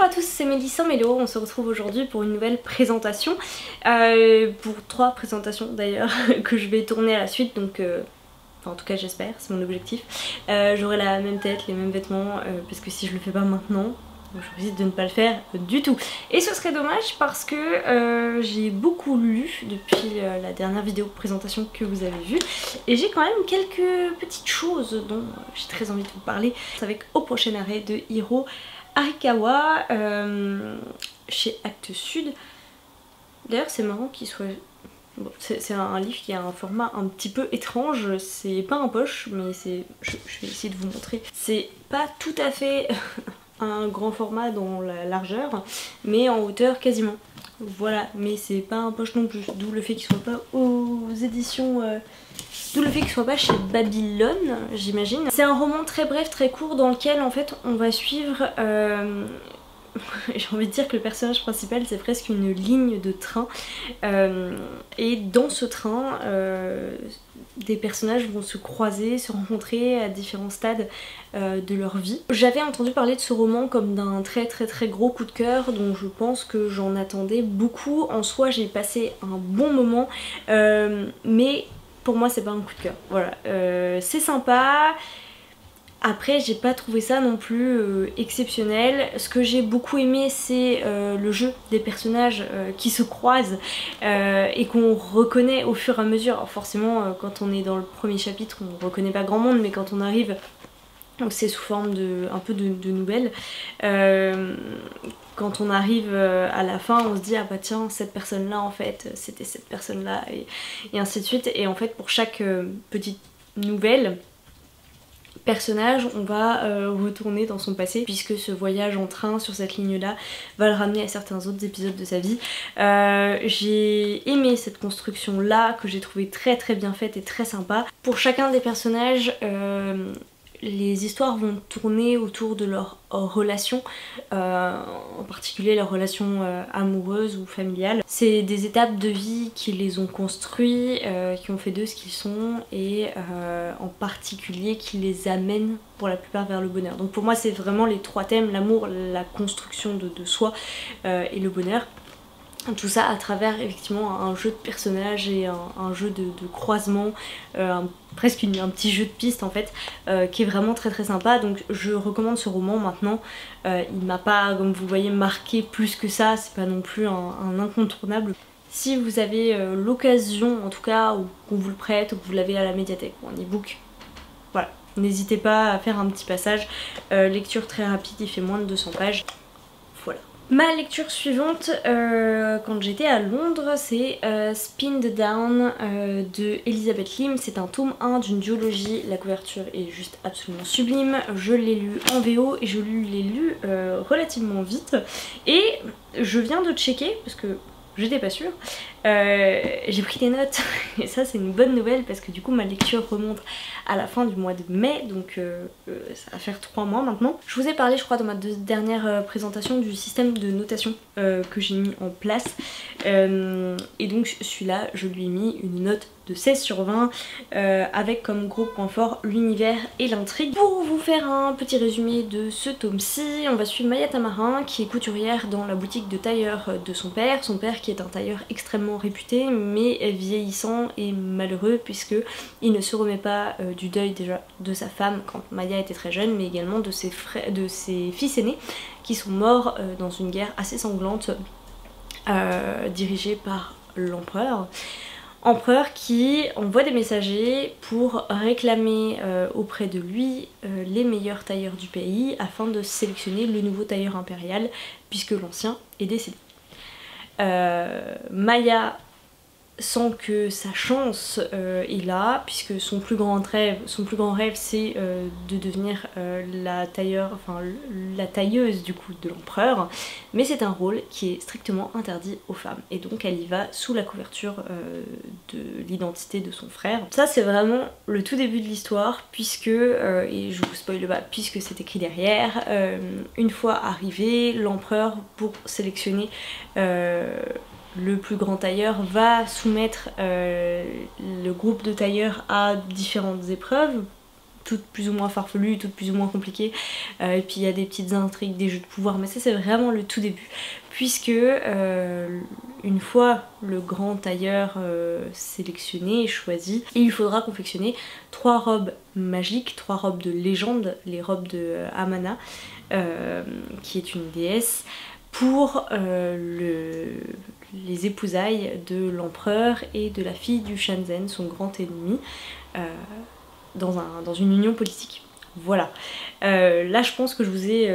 à tous, c'est Mélissa Mélo, on se retrouve aujourd'hui pour une nouvelle présentation, pour 3 présentations d'ailleurs que je vais tourner à la suite, donc enfin en tout cas j'espère, c'est mon objectif. J'aurai la même tête, les mêmes vêtements, parce que si je le fais pas maintenant, je risque de ne pas le faire du tout. Et ce serait dommage parce que j'ai beaucoup lu depuis la dernière vidéo présentation que vous avez vue, et j'ai quand même quelques petites choses dont j'ai très envie de vous parler. C'est avec Au prochain arrêt de Hiro Arikawa chez Actes Sud. D'ailleurs c'est marrant qu'il soit... Bon, c'est un livre qui a un format un petit peu étrange, c'est pas un poche mais c'est... Je vais essayer de vous montrer. C'est pas tout à fait un grand format dans la largeur mais en hauteur quasiment. Voilà, mais c'est pas un poche non plus, d'où le fait qu'il soit pas aux éditions... D'où le fait qu'il soit pas chez Babylone, j'imagine. C'est un roman très bref, très court, dans lequel en fait on va suivre... j'ai envie de dire que le personnage principal c'est presque une ligne de train, et dans ce train des personnages vont se croiser, se rencontrer à différents stades de leur vie. J'avais entendu parler de ce roman comme d'un très gros coup de cœur, donc je pense que j'en attendais beaucoup. En soi j'ai passé un bon moment, mais pour moi c'est pas un coup de cœur. Voilà, c'est sympa. Après j'ai pas trouvé ça non plus exceptionnel. Ce que j'ai beaucoup aimé c'est le jeu des personnages qui se croisent et qu'on reconnaît au fur et à mesure. Alors forcément quand on est dans le premier chapitre on reconnaît pas grand monde, mais quand on arrive, donc c'est sous forme de un peu de nouvelles, quand on arrive à la fin on se dit ah bah tiens cette personne là en fait c'était cette personne là, et ainsi de suite. Et en fait pour chaque petite nouvelle personnage on va retourner dans son passé, puisque ce voyage en train sur cette ligne là va le ramener à certains autres épisodes de sa vie. J'ai aimé cette construction là que j'ai trouvé très bien faite et très sympa. Pour chacun des personnages les histoires vont tourner autour de leur relation, en particulier leur relation amoureuse ou familiale. C'est des étapes de vie qui les ont construits, qui ont fait d'eux ce qu'ils sont, et en particulier qui les amènent pour la plupart vers le bonheur. Donc pour moi c'est vraiment les 3 thèmes, l'amour, la construction de soi et le bonheur. Tout ça à travers effectivement un jeu de personnages et un jeu de croisement, presque un petit jeu de piste en fait, qui est vraiment très sympa. Donc je recommande ce roman maintenant. Il m'a pas, comme vous voyez, marqué plus que ça, c'est pas non plus un incontournable. Si vous avez l'occasion en tout cas, ou qu'on vous le prête, ou que vous l'avez à la médiathèque ou en e-book, voilà, n'hésitez pas à faire un petit passage. Lecture très rapide, il fait moins de 200 pages. Voilà. Ma lecture suivante quand j'étais à Londres, c'est Spinned Down de Elizabeth Lim. C'est un tome 1 d'une duologie, la couverture est juste absolument sublime. Je l'ai lu en VO et je l'ai lu relativement vite. Et je viens de checker, parce que j'étais pas sûre, j'ai pris des notes et ça c'est une bonne nouvelle parce que du coup ma lecture remonte à la fin du mois de mai, donc ça va faire 3 mois maintenant. Je vous ai parlé je crois dans ma dernière présentation du système de notation que j'ai mis en place, et donc celui-là je lui ai mis une note de 16 sur 20 avec comme gros point fort l'univers et l'intrigue. Pour vous faire un petit résumé de ce tome-ci, on va suivre Maya Tamarin qui est couturière dans la boutique de tailleur de son père qui est un tailleur extrêmement réputé mais vieillissant et malheureux, puisque il ne se remet pas du deuil déjà de sa femme quand Maya était très jeune, mais également de ses fils aînés qui sont morts dans une guerre assez sanglante dirigée par l'empereur qui envoie des messagers pour réclamer auprès de lui les meilleurs tailleurs du pays afin de sélectionner le nouveau tailleur impérial, puisque l'ancien est décédé. Maya sent que sa chance est là, puisque son plus grand rêve c'est de devenir la tailleuse du coup de l'empereur, mais c'est un rôle qui est strictement interdit aux femmes, et donc elle y va sous la couverture de l'identité de son frère. Ça c'est vraiment le tout début de l'histoire, puisque, et je vous spoil pas puisque c'est écrit derrière, une fois arrivé, l'empereur, pour sélectionner le plus grand tailleur, va soumettre le groupe de tailleurs à différentes épreuves toutes plus ou moins farfelues, toutes plus ou moins compliquées, et puis il y a des petites intrigues, des jeux de pouvoir, mais ça c'est vraiment le tout début, puisque une fois le grand tailleur sélectionné et choisi, il faudra confectionner 3 robes magiques, 3 robes de légende, les robes de Amana, qui est une déesse, pour les épousailles de l'empereur et de la fille du Shanzhen, son grand ennemi, dans une union politique. Voilà. Là je pense que je vous ai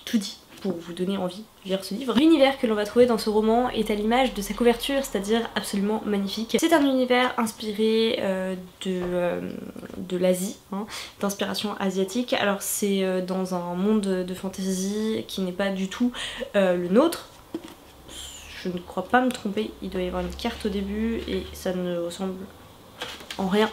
tout dit pour vous donner envie de lire ce livre. L'univers que l'on va trouver dans ce roman est à l'image de sa couverture, c'est-à-dire absolument magnifique. C'est un univers inspiré de l'Asie, hein, d'inspiration asiatique. Alors c'est dans un monde de fantasy qui n'est pas du tout le nôtre. Je ne crois pas me tromper, il doit y avoir une carte au début et ça ne ressemble en rien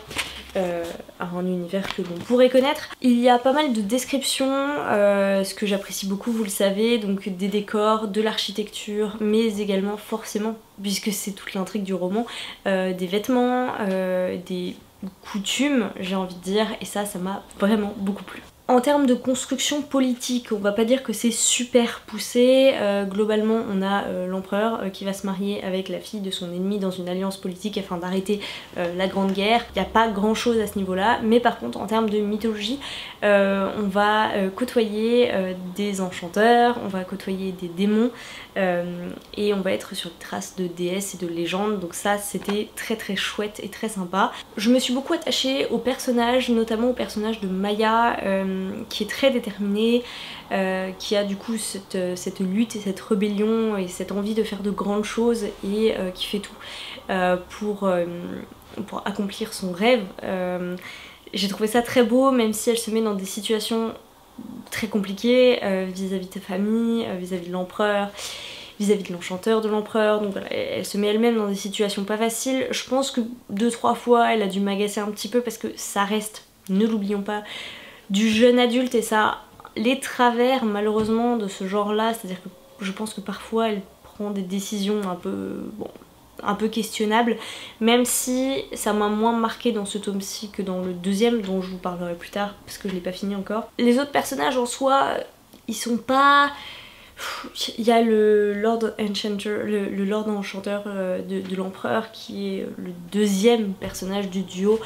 à un univers que l'on pourrait connaître. Il y a pas mal de descriptions, ce que j'apprécie beaucoup, vous le savez, donc des décors, de l'architecture, mais également forcément, puisque c'est toute l'intrigue du roman, des vêtements, des coutumes, j'ai envie de dire, et ça m'a vraiment beaucoup plu. En termes de construction politique, on va pas dire que c'est super poussé. Globalement, on a l'empereur qui va se marier avec la fille de son ennemi dans une alliance politique afin d'arrêter la Grande Guerre. Il n'y a pas grand chose à ce niveau-là, mais par contre, en termes de mythologie, on va côtoyer des enchanteurs, on va côtoyer des démons, et on va être sur une trace de déesses et de légendes, donc ça c'était très très chouette et très sympa. Je me suis beaucoup attachée aux personnages, notamment au personnage de Maya, qui est très déterminée, qui a du coup cette lutte et cette rébellion et cette envie de faire de grandes choses et qui fait tout pour accomplir son rêve. J'ai trouvé ça très beau, même si elle se met dans des situations très compliquées vis-à-vis de sa famille, vis-à-vis de l'empereur, vis-à-vis de l'enchanteur de l'empereur, donc voilà, elle se met elle-même dans des situations pas faciles. Je pense que 2-3 fois elle a dû m'agacer un petit peu parce que ça reste, ne l'oublions pas, du jeune adulte et ça les travers malheureusement de ce genre là, c'est à dire que je pense que parfois elle prend des décisions un peu questionnables, même si ça m'a moins marqué dans ce tome-ci que dans le deuxième dont je vous parlerai plus tard parce que je l'ai pas fini encore. Les autres personnages en soi, ils sont pas... Il y a le Lord Enchanter, le Lord Enchanteur de l'Empereur qui est le deuxième personnage du duo,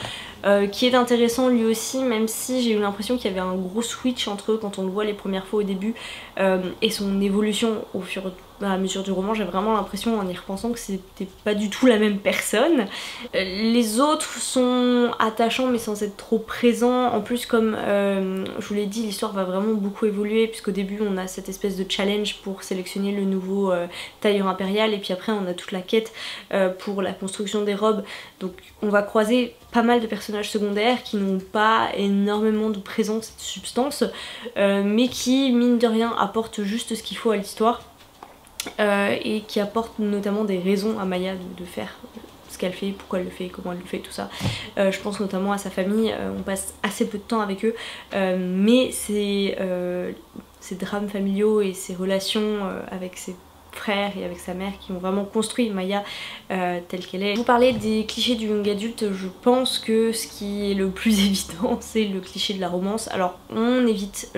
qui est intéressant lui aussi, même si j'ai eu l'impression qu'il y avait un gros switch entre eux quand on le voit les premières fois au début et son évolution au fur et à mesure du roman. J'ai vraiment l'impression en y repensant que c'était pas du tout la même personne. Les autres sont attachants mais sans être trop présents. En plus, comme je vous l'ai dit, l'histoire va vraiment beaucoup évoluer puisqu'au début on a cette espèce de challenge pour sélectionner le nouveau tailleur impérial et puis après on a toute la quête pour la construction des robes. Donc on va croiser pas mal de personnages secondaires qui n'ont pas énormément de présence et de substance, mais qui mine de rien apportent juste ce qu'il faut à l'histoire. Et qui apporte notamment des raisons à Maya de faire ce qu'elle fait, pourquoi elle le fait, comment elle le fait, tout ça. Je pense notamment à sa famille, on passe assez peu de temps avec eux, mais ces drames familiaux et ces relations avec ses frère et avec sa mère qui ont vraiment construit Maya telle qu'elle est. Vous parlez des clichés du young adulte, je pense que ce qui est le plus évident c'est le cliché de la romance. Alors on évite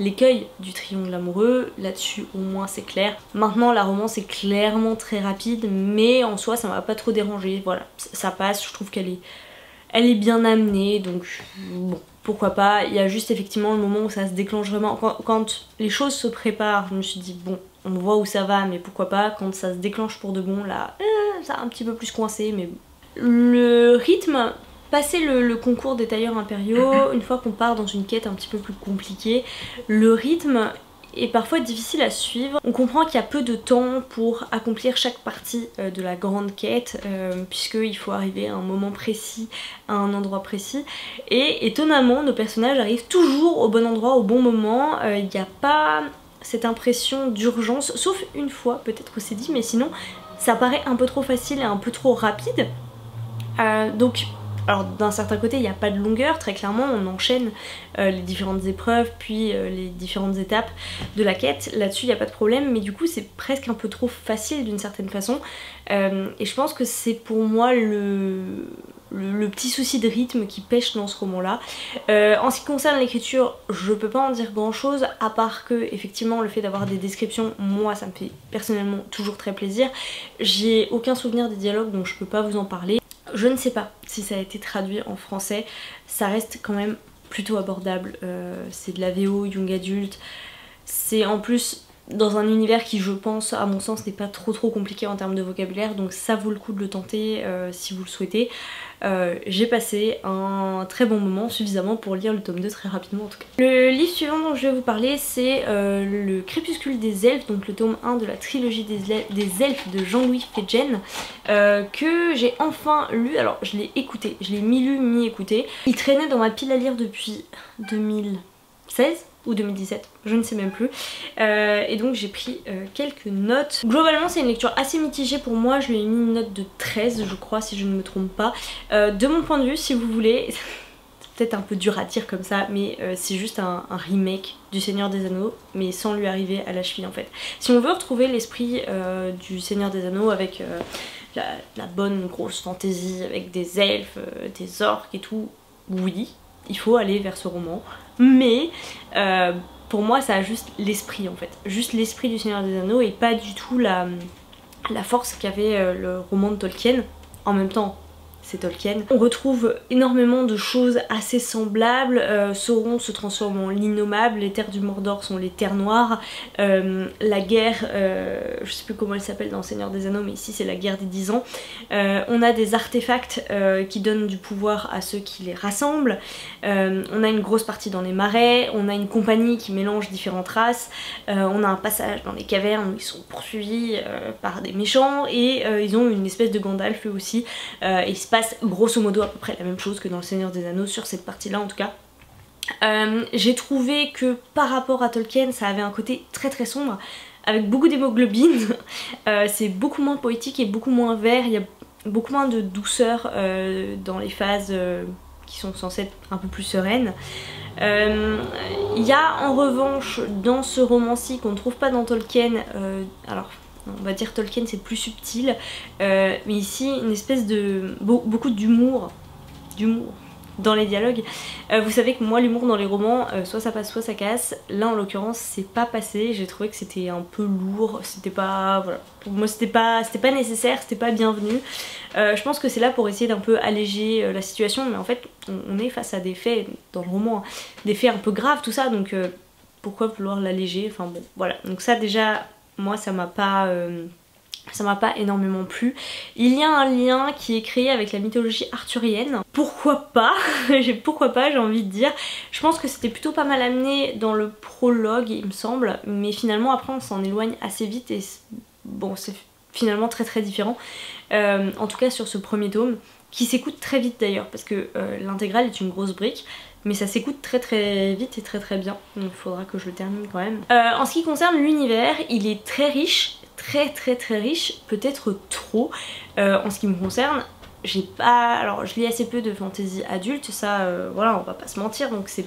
l'écueil du triangle amoureux, là-dessus au moins c'est clair. Maintenant la romance est clairement très rapide mais en soi ça m'a pas trop dérangé, voilà, ça passe, je trouve qu'elle est bien amenée donc bon. Pourquoi pas, il y a juste effectivement le moment où ça se déclenche vraiment, quand les choses se préparent, je me suis dit bon, on voit où ça va mais pourquoi pas, quand ça se déclenche pour de bon là, ça a un petit peu plus coincé mais bon. Le rythme, passer le concours des tailleurs impériaux, une fois qu'on part dans une quête un petit peu plus compliquée, le rythme est parfois difficile à suivre. On comprend qu'il y a peu de temps pour accomplir chaque partie de la grande quête puisqu'il faut arriver à un moment précis, à un endroit précis et étonnamment nos personnages arrivent toujours au bon endroit, au bon moment. Il n'y a pas cette impression d'urgence, sauf une fois peut-être que c'est dit, mais sinon ça paraît un peu trop facile et un peu trop rapide. Donc Alors d'un certain côté il n'y a pas de longueur, très clairement on enchaîne les différentes épreuves puis les différentes étapes de la quête, là-dessus il n'y a pas de problème, mais du coup c'est presque un peu trop facile d'une certaine façon et je pense que c'est pour moi le petit souci de rythme qui pêche dans ce roman là. En ce qui concerne l'écriture, je peux pas en dire grand chose à part que effectivement le fait d'avoir des descriptions, moi ça me fait personnellement toujours très plaisir. J'ai aucun souvenir des dialogues donc je peux pas vous en parler. Je ne sais pas si ça a été traduit en français, ça reste quand même plutôt abordable, c'est de la VO young adulte, c'est en plus dans un univers qui je pense à mon sens n'est pas trop compliqué en termes de vocabulaire, donc ça vaut le coup de le tenter si vous le souhaitez. J'ai passé un très bon moment, suffisamment pour lire le tome 2 très rapidement en tout cas. Le livre suivant dont je vais vous parler c'est le Crépuscule des Elfes, donc le tome 1 de la trilogie des Elfes de Jean-Louis Fedgen, que j'ai enfin lu. Alors je l'ai écouté, je l'ai mi-lu, mi-écouté. Il traînait dans ma pile à lire depuis 2016 ou 2017, je ne sais même plus, et donc j'ai pris quelques notes. Globalement c'est une lecture assez mitigée pour moi, je lui ai mis une note de 13 je crois si je ne me trompe pas. De mon point de vue si vous voulez, c'est peut-être un peu dur à dire comme ça, mais c'est juste un remake du Seigneur des Anneaux, mais sans lui arriver à la cheville en fait. Si on veut retrouver l'esprit du Seigneur des Anneaux avec la bonne grosse fantaisie, avec des elfes, des orques et tout, oui, il faut aller vers ce roman, mais pour moi ça a juste l'esprit en fait, juste l'esprit du Seigneur des Anneaux et pas du tout la force qu'avait le roman de Tolkien. En même temps c'est Tolkien. On retrouve énormément de choses assez semblables. Sauron se transforme en l'innommable, les terres du Mordor sont les terres noires. La guerre, je sais plus comment elle s'appelle dans Seigneur des Anneaux, mais ici c'est la guerre des 10 ans. On a des artefacts qui donnent du pouvoir à ceux qui les rassemblent. On a une grosse partie dans les marais, on a une compagnie qui mélange différentes races. On a un passage dans les cavernes où ils sont poursuivis par des méchants et ils ont une espèce de Gandalf eux aussi. Et il se passe grosso modo à peu près la même chose que dans le Seigneur des Anneaux sur cette partie là en tout cas. J'ai trouvé que par rapport à Tolkien ça avait un côté très sombre avec beaucoup d'hémoglobine. C'est beaucoup moins poétique et beaucoup moins vert, il y a beaucoup moins de douceur dans les phases qui sont censées être un peu plus sereines. Il y a en revanche dans ce roman-ci qu'on ne trouve pas dans Tolkien, alors on va dire Tolkien c'est plus subtil, mais ici une espèce de beaucoup d'humour dans les dialogues. Vous savez que moi l'humour dans les romans soit ça passe soit ça casse, là en l'occurrence c'est pas passé, j'ai trouvé que c'était un peu lourd, c'était pas, voilà, pour moi c'était pas nécessaire, c'était pas bienvenu. Je pense que c'est là pour essayer d'un peu alléger la situation, mais en fait on est face à des faits dans le roman, hein, des faits un peu graves tout ça, donc pourquoi vouloir l'alléger, enfin bon voilà, donc ça déjà moi ça m'a pas énormément plu. Il y a un lien qui est créé avec la mythologie arthurienne. Pourquoi pas pourquoi pas, j'ai envie de dire. Je pense que c'était plutôt pas mal amené dans le prologue il me semble, mais finalement après on s'en éloigne assez vite et bon c'est finalement très différent. En tout cas sur ce premier tome, qui s'écoute très vite d'ailleurs parce que l'intégrale est une grosse brique. Mais ça s'écoute très vite et très bien, donc il faudra que je le termine quand même. En ce qui concerne l'univers, il est très riche, très riche, peut-être trop. En ce qui me concerne, j'ai pas... Alors je lis assez peu de fantasy adulte, ça voilà on va pas se mentir, donc c'est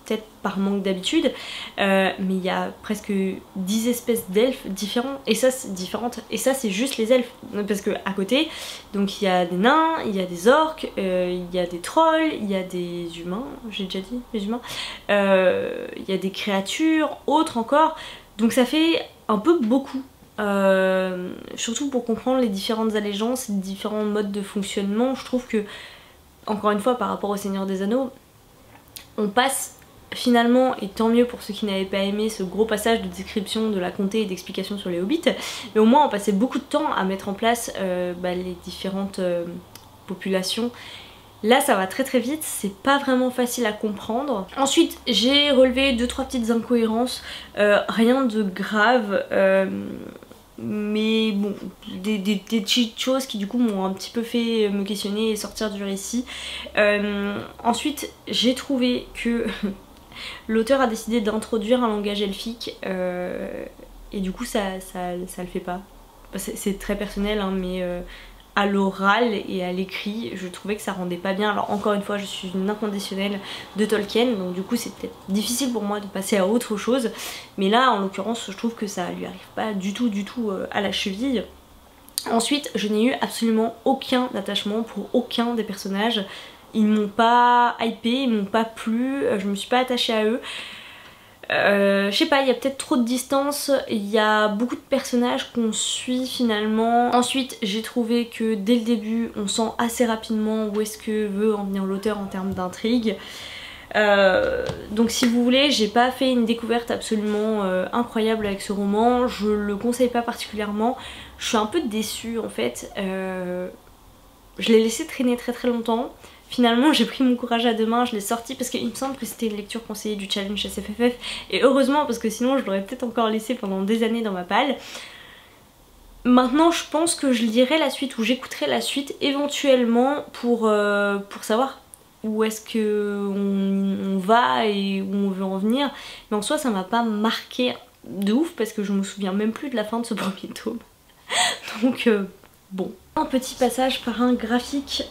peut-être par manque d'habitude, mais il y a presque 10 espèces d'elfes différents, et ça c'est différentes, et ça c'est juste les elfes, parce que à côté, donc il y a des nains, il y a des orques, il y a des trolls, il y a des humains, j'ai déjà dit les humains, il y a des créatures, autres encore, donc ça fait un peu beaucoup. Surtout pour comprendre les différentes allégeances, les différents modes de fonctionnement, je trouve que, encore une fois par rapport au Seigneur des Anneaux, on passe finalement, et tant mieux pour ceux qui n'avaient pas aimé ce gros passage de description de la comté et d'explication sur les hobbits, mais au moins on passait beaucoup de temps à mettre en place les différentes populations. Là ça va très vite, c'est pas vraiment facile à comprendre. Ensuite j'ai relevé 2-3 petites incohérences, rien de grave, mais bon, des petites choses qui du coup m'ont un petit peu fait me questionner et sortir du récit. Ensuite j'ai trouvé que l'auteur a décidé d'introduire un langage elfique et du coup ça le fait pas. C'est très personnel hein, mais à l'oral et à l'écrit, je trouvais que ça rendait pas bien. Alors encore une fois, je suis une inconditionnelle de Tolkien, donc du coup c'est peut-être difficile pour moi de passer à autre chose, mais là en l'occurrence je trouve que ça lui arrive pas du tout à la cheville. Ensuite, je n'ai eu absolument aucun attachement pour aucun des personnages. Ils m'ont pas hypé, ils m'ont pas plu, je me suis pas attachée à eux. Je sais pas, il y a peut-être trop de distance, il y a beaucoup de personnages qu'on suit finalement. Ensuite, j'ai trouvé que dès le début, on sent assez rapidement où est-ce que veut en venir l'auteur en termes d'intrigue. Donc si vous voulez, j'ai pas fait une découverte absolument incroyable avec ce roman, je le conseille pas particulièrement. Je suis un peu déçue en fait, je l'ai laissé traîner très longtemps. Finalement j'ai pris mon courage à deux mains, je l'ai sorti parce qu'il me semble que c'était une lecture conseillée du challenge SFFF, et heureusement parce que sinon je l'aurais peut-être encore laissé pendant des années dans ma palle. Maintenant je pense que je lirai la suite ou j'écouterai la suite éventuellement pour savoir où est-ce que on va et où on veut en venir, mais en soi ça m'a pas marqué de ouf parce que je me souviens même plus de la fin de ce premier tome. Donc bon. Un petit passage par un graphique,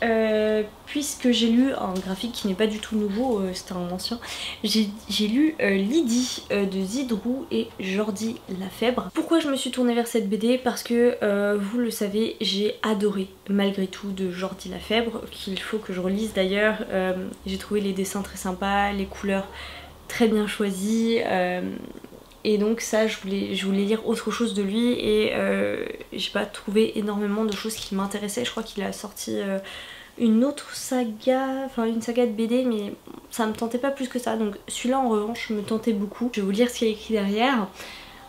puisque j'ai lu un graphique qui n'est pas du tout nouveau, c'était un ancien. J'ai lu Lydie de Zidrou et Jordi Lafèbre. Pourquoi je me suis tournée vers cette BD? Parce que vous le savez, j'ai adoré Malgré tout de Jordi Lafèbre, qu'il faut que je relise d'ailleurs. J'ai trouvé les dessins très sympas, les couleurs très bien choisies. Et donc ça je voulais lire autre chose de lui et j'ai pas trouvé énormément de choses qui m'intéressaient. Je crois qu'il a sorti une autre saga, enfin une saga de BD, mais ça me tentait pas plus que ça. Donc celui-là en revanche me tentait beaucoup. Je vais vous lire ce qu'il y a écrit derrière.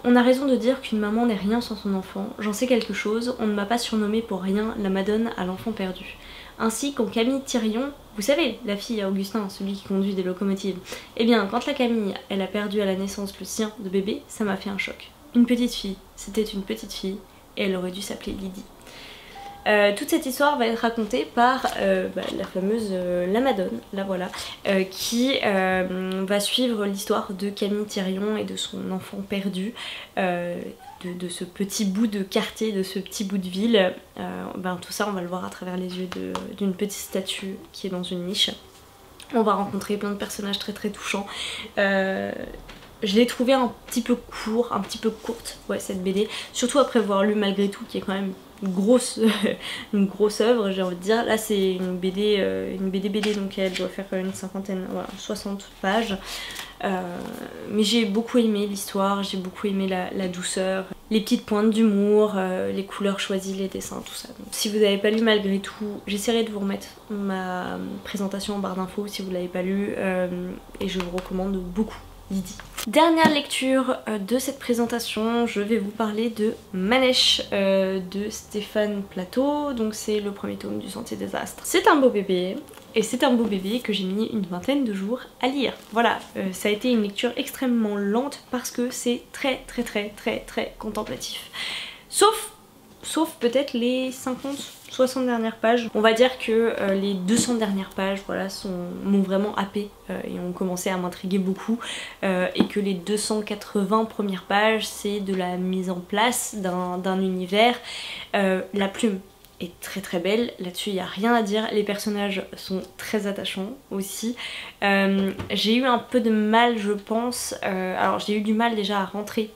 On a raison de dire qu'une maman n'est rien sans son enfant. J'en sais quelque chose, on ne m'a pas surnommée pour rien la Madone à l'enfant perdu. Ainsi, quand Camille Thirion, vous savez, la fille à Augustin, celui qui conduit des locomotives, eh bien, quand la Camille, elle a perdu à la naissance le sien de bébé, ça m'a fait un choc. Une petite fille, c'était une petite fille, et elle aurait dû s'appeler Lydie. Toute cette histoire va être racontée par la fameuse la Madone, la voilà, qui va suivre l'histoire de Camille Thirion et de son enfant perdu, de ce petit bout de quartier, de ce petit bout de ville. Tout ça on va le voir à travers les yeux d'une petite statue qui est dans une niche. On va rencontrer plein de personnages très touchants. Je l'ai trouvé un petit peu court, un petit peu courte, ouais, cette BD, surtout après avoir lu Malgré tout, qui est quand même une grosse œuvre, j'ai envie de dire. Là c'est une BD, donc elle doit faire une cinquantaine, voilà, 60 pages. Mais j'ai beaucoup aimé l'histoire, j'ai beaucoup aimé la douceur, les petites pointes d'humour, les couleurs choisies, les dessins, tout ça. Donc, si vous n'avez pas lu Malgré tout, j'essaierai de vous remettre ma présentation en barre d'infos si vous ne l'avez pas lu, et je vous recommande beaucoup Lydie. Dernière lecture de cette présentation, je vais vous parler de Manèche de Stéphane Plateau. Donc c'est le premier tome du Sentier des Astres. C'est un beau bébé, et c'est un beau bébé que j'ai mis une vingtaine de jours à lire. Voilà, ça a été une lecture extrêmement lente parce que c'est très contemplatif. Sauf peut-être les 50-60 dernières pages. On va dire que les 200 dernières pages, voilà, m'ont vraiment happé et ont commencé à m'intriguer beaucoup, et que les 280 premières pages c'est de la mise en place d'un univers. La plume est très belle, là-dessus il n'y a rien à dire, les personnages sont très attachants aussi. J'ai eu un peu de mal, je pense, alors j'ai eu du mal déjà à rentrer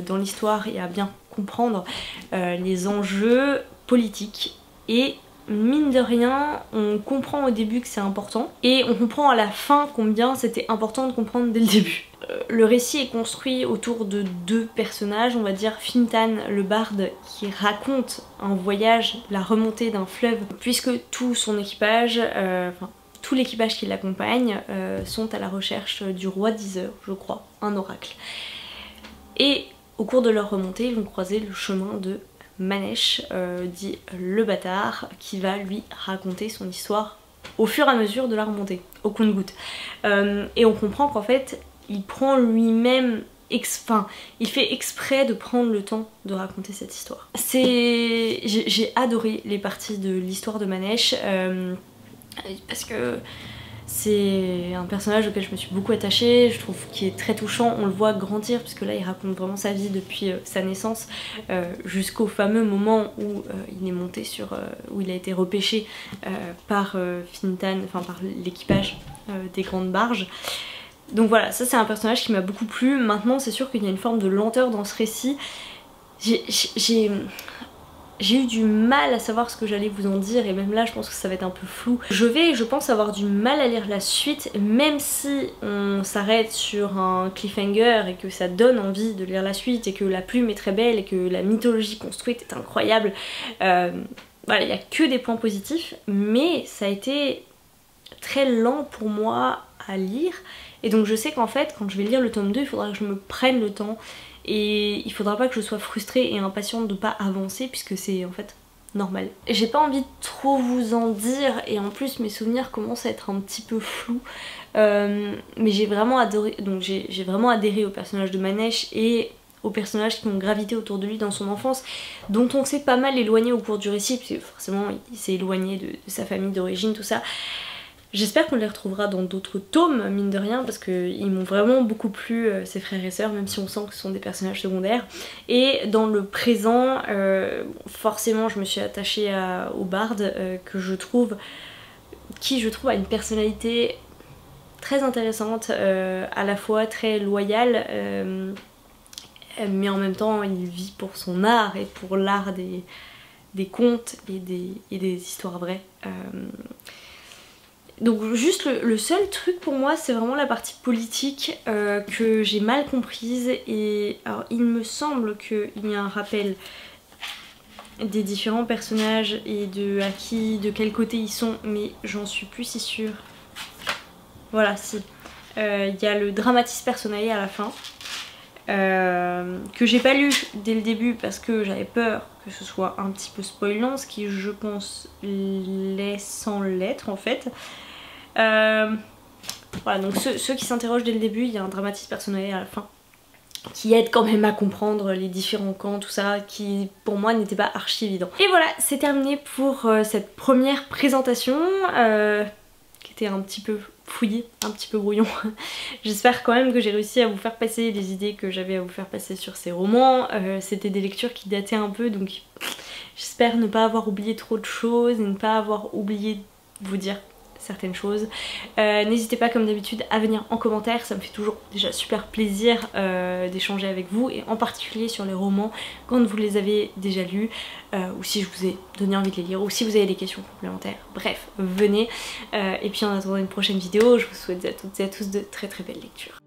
dans l'histoire et à bien comprendre les enjeux politiques, et mine de rien on comprend au début que c'est important et on comprend à la fin combien c'était important de comprendre dès le début. Le récit est construit autour de deux personnages, on va dire Fintan le barde qui raconte un voyage, la remontée d'un fleuve, puisque tout son équipage, tout l'équipage qui l'accompagne sont à la recherche du roi d'Iseur, je crois, un oracle. Et au cours de leur remontée, ils vont croiser le chemin de Manèche, dit le bâtard, qui va lui raconter son histoire au fur et à mesure de la remontée, au compte-gouttes. Et on comprend qu'en fait, il prend lui-même, il fait exprès de prendre le temps de raconter cette histoire. J'ai adoré les parties de l'histoire de Manèche, parce que C'est un personnage auquel je me suis beaucoup attachée, je trouve qu'il est très touchant, on le voit grandir puisque là il raconte vraiment sa vie depuis sa naissance jusqu'au fameux moment où il est monté sur, où il a été repêché par Fintan, enfin par l'équipage des grandes barges. Donc voilà, ça c'est un personnage qui m'a beaucoup plu. Maintenant c'est sûr qu'il y a une forme de lenteur dans ce récit. J'ai eu du mal à savoir ce que j'allais vous en dire et même là je pense que ça va être un peu flou. Je pense avoir du mal à lire la suite, même si on s'arrête sur un cliffhanger et que ça donne envie de lire la suite et que la plume est très belle et que la mythologie construite est incroyable. Voilà, il n'y a que des points positifs, mais ça a été très lent pour moi à lire et donc je sais qu'en fait quand je vais lire le tome 2 il faudra que je me prenne le temps. Et il faudra pas que je sois frustrée et impatiente de pas avancer puisque c'est en fait normal. J'ai pas envie de trop vous en dire et en plus mes souvenirs commencent à être un petit peu flous. Mais j'ai vraiment adoré, donc j'ai vraiment adhéré au personnage de Manesh et aux personnages qui ont gravité autour de lui dans son enfance, dont on s'est pas mal éloigné au cours du récit, parce que forcément il s'est éloigné de sa famille d'origine, tout ça. J'espère qu'on les retrouvera dans d'autres tomes, mine de rien, parce qu'ils m'ont vraiment beaucoup plu, ces frères et sœurs, même si on sent que ce sont des personnages secondaires. Et dans le présent, forcément je me suis attachée au barde, qui je trouve a une personnalité très intéressante, à la fois très loyale, mais en même temps il vit pour son art et pour l'art des contes et des histoires vraies. Donc juste le seul truc pour moi c'est vraiment la partie politique que j'ai mal comprise et alors il me semble qu'il y a un rappel des différents personnages et de quel côté ils sont, mais j'en suis plus si sûre. Voilà, si. Il y a le dramatis personae à la fin que j'ai pas lu dès le début parce que j'avais peur que ce soit un petit peu spoilant, ce qui je pense l'est sans l'être en fait. Voilà, donc ceux qui s'interrogent dès le début, il y a un dramatis personae à la fin qui aide quand même à comprendre les différents camps, tout ça, qui pour moi n'était pas archi évident. Et voilà, c'est terminé pour cette première présentation qui était un petit peu fouillée, un petit peu brouillon. J'espère quand même que j'ai réussi à vous faire passer les idées que j'avais à vous faire passer sur ces romans. C'était des lectures qui dataient un peu, donc j'espère ne pas avoir oublié trop de choses et ne pas avoir oublié de vous dire certaines choses. N'hésitez pas comme d'habitude à venir en commentaire, ça me fait toujours déjà super plaisir d'échanger avec vous et en particulier sur les romans quand vous les avez déjà lus ou si je vous ai donné envie de les lire ou si vous avez des questions complémentaires. Bref, venez et puis en attendant une prochaine vidéo, je vous souhaite à toutes et à tous de très très belles lectures.